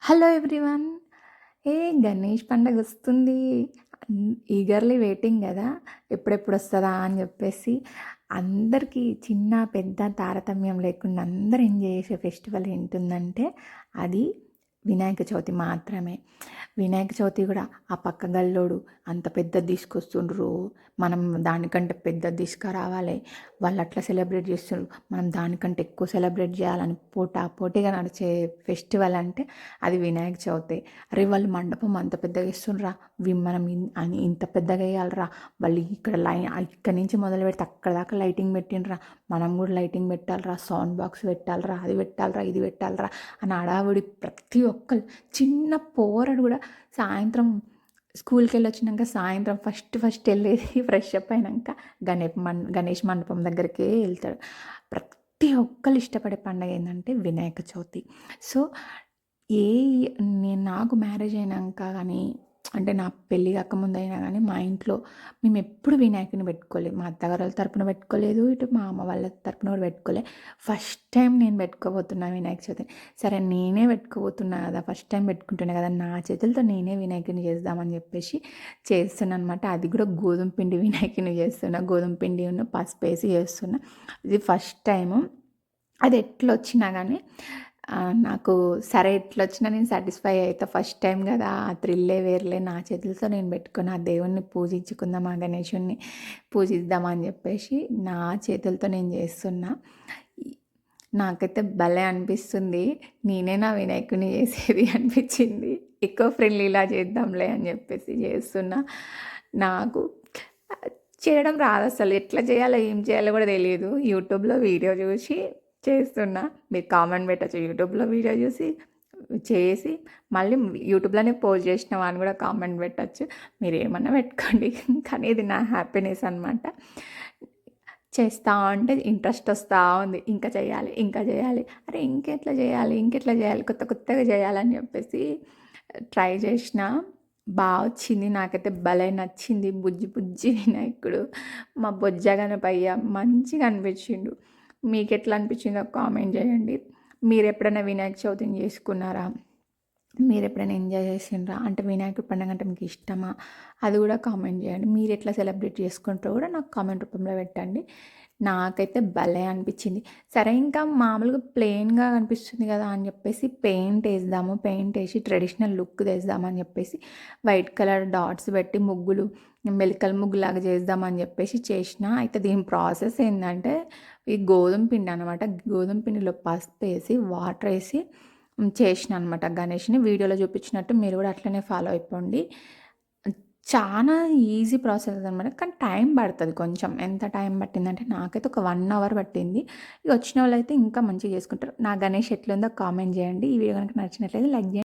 Hello everyone. ఏ గణేష్ పండగ వస్తుంది. Eagerly waiting కదా, ఎప్పుడెప్పుడు వస్తుందా అని చెప్పేసి. అందరికీ చిన్న పెద్ద తారతమ్యం లేకుండా అందరూ ఎంజాయ్ చేసే ఫెస్టివల్ ఏంటుందంటే అది వినాయక చవితి మాత్రమే. వినాయక చవితి కూడా ఆ పక్క గల్లోడు అంత పెద్దది తీసుకొస్తుండ్రు, మనం దానికంటే పెద్దది తీసుకురావాలి, వాళ్ళు అట్లా సెలబ్రేట్ చేస్తుండ్రు, మనం దానికంటే ఎక్కువ సెలబ్రేట్ చేయాలని పోటీగా నడిచే ఫెస్టివల్ అంటే అది వినాయక చవితి. అరే వాళ్ళు మండపం అంత పెద్దగా ఇస్తుండ్రా, మనం అని ఇంత పెద్దగా వేయాలరా, వాళ్ళు ఇక్కడ నుంచి మొదలు పెడితే అక్కడ దాకా లైటింగ్ పెట్టిండ్రా, మనం కూడా లైటింగ్ పెట్టాలరా, సౌండ్ బాక్స్ పెట్టాలరా, అది పెట్టాలరా, ఇది పెట్టాలరా అని అడావుడి. ప్రతి ఒక్కరు చిన్న పోరడు కూడా సాయంత్రం స్కూల్కి వెళ్ళి వచ్చినాక సాయంత్రం ఫస్ట్ వెళ్ళేది ఫ్రెష్ అప్ అయినాక గణేష్ మండపం దగ్గరికే వెళ్తాడు. ప్రతి ఒక్కరు ఇష్టపడే పండుగ ఏంటంటే వినాయక చవితి. సో ఏ నాకు మ్యారేజ్ అయినాక కానీ, అంటే నా పెళ్ళి కాకముందు అయినా కానీ మా ఇంట్లో మేము ఎప్పుడు వినాయకుని పెట్టుకోలేదు. మా అత్తగారు వాళ్ళ తరపున పెట్టుకోలేదు, ఇటు మా అమ్మ వాళ్ళ తరపున కూడా పెట్టుకోలేదు. ఫస్ట్ టైం నేను పెట్టుకోబోతున్నా వినాయక చవితి. సరే నేనే పెట్టుకోబోతున్నా కదా, ఫస్ట్ టైం పెట్టుకుంటున్నా కదా, నా చేతులతో నేనే వినాయకుని చేద్దామని చెప్పేసి చేస్తున్నా అనమాట. అది కూడా గోధుమ పిండి వినాయకుని చేస్తున్నా, గోధుమ పిండి ఉన్న పసుపు వేసి చేస్తున్నా. ఇది ఫస్ట్ టైము. అది ఎట్లా వచ్చినా కానీ నాకు సరే ఎట్లొచ్చినా నేను సాటిస్ఫై అవుతా. ఫస్ట్ టైం కదా, ఆ థ్రిల్లే వేర్లే. నా చేతులతో నేను పెట్టుకుని ఆ దేవుణ్ణి పూజించుకుందాం, ఆ గణేశుణ్ణి పూజిద్దామని చెప్పేసి నా చేతులతో నేను చేస్తున్నా. నాకైతే భలే అనిపిస్తుంది. నేనే నా వినాయకుడిని చేసేది అనిపించింది. ఎకో ఫ్రెండ్లీలా చేద్దాంలే అని చెప్పేసి చేస్తున్నా. నాకు చేయడం రాదు అసలు, ఎట్లా చేయాలో ఏం చేయాలో కూడా తెలియదు. యూట్యూబ్లో వీడియో చూసి చేస్తున్నా. మీరు కామెంట్ పెట్టచ్చు, యూట్యూబ్లో వీడియో చూసి చేసి మళ్ళీ యూట్యూబ్లోనే పోస్ట్ చేసినావా అని కూడా కామెంట్ పెట్టచ్చు. మీరు ఏమన్నా పెట్టుకోండి, కానీ ఇది నా హ్యాపీనెస్ అనమాట. చేస్తూ ఉంటే ఇంట్రెస్ట్ వస్తూ ఉంది, ఇంకా చేయాలి, అరే ఇంకెట్లా చేయాలి, కొత్తగా చేయాలని చెప్పేసి ట్రై చేసిన. బాగా వచ్చింది, నాకైతే భలే నచ్చింది. బుజ్జి వినాయకుడు మా బొజ్జ గణపయ్య మంచిగా అనిపించిండు. మీకు ఎట్లా అనిపించిందో కామెంట్ చేయండి. మీరు ఎప్పుడైనా వినాయక చవితిని చేసుకున్నారా? మీరు ఎప్పుడైనా ఎంజాయ్ చేసిండ్రా? అంటే వినాయకుడి పండుగ అంటే మీకు ఇష్టమా? అది కూడా కామెంట్ చేయండి. మీరు ఎట్లా సెలబ్రేట్ చేసుకుంటారో కూడా నాకు కామెంట్ రూపంలో పెట్టండి. నాకైతే భలే అనిపించింది. సరే ఇంకా మామూలుగా ప్లెయిన్గా కనిపిస్తుంది కదా అని చెప్పేసి పెయింట్ వేసి ట్రెడిషనల్ లుక్ తెద్దామని చెప్పేసి వైట్ కలర్ డాట్స్ పెట్టి ముగ్గులు, మెలికల ముగ్గులాగా చేద్దామని చెప్పేసి చేసిన. అయితే దీని ప్రాసెస్ ఏంటంటే, ఈ గోధుమ పిండి అనమాట, గోధుమ పిండిలో పసుపు వేసి వాటర్ వేసి చేసిన అనమాట గణేష్ని. వీడియోలో చూపించినట్టు మీరు కూడా అట్లనే ఫాలో అయిపోండి. చాలా ఈజీ ప్రాసెస్ అనమాట, కానీ టైం పడుతుంది కొంచెం. ఎంత టైం పట్టిందంటే నాకైతే ఒక 1 అవర్ పట్టింది. ఇక వచ్చిన వాళ్ళైతే ఇంకా మంచిగా చేసుకుంటారు. నా గణేష్ ఎట్లుందో కామెంట్ చేయండి. ఈ వీడియో కనుక నచ్చినట్లయితే లైక్ చేయండి.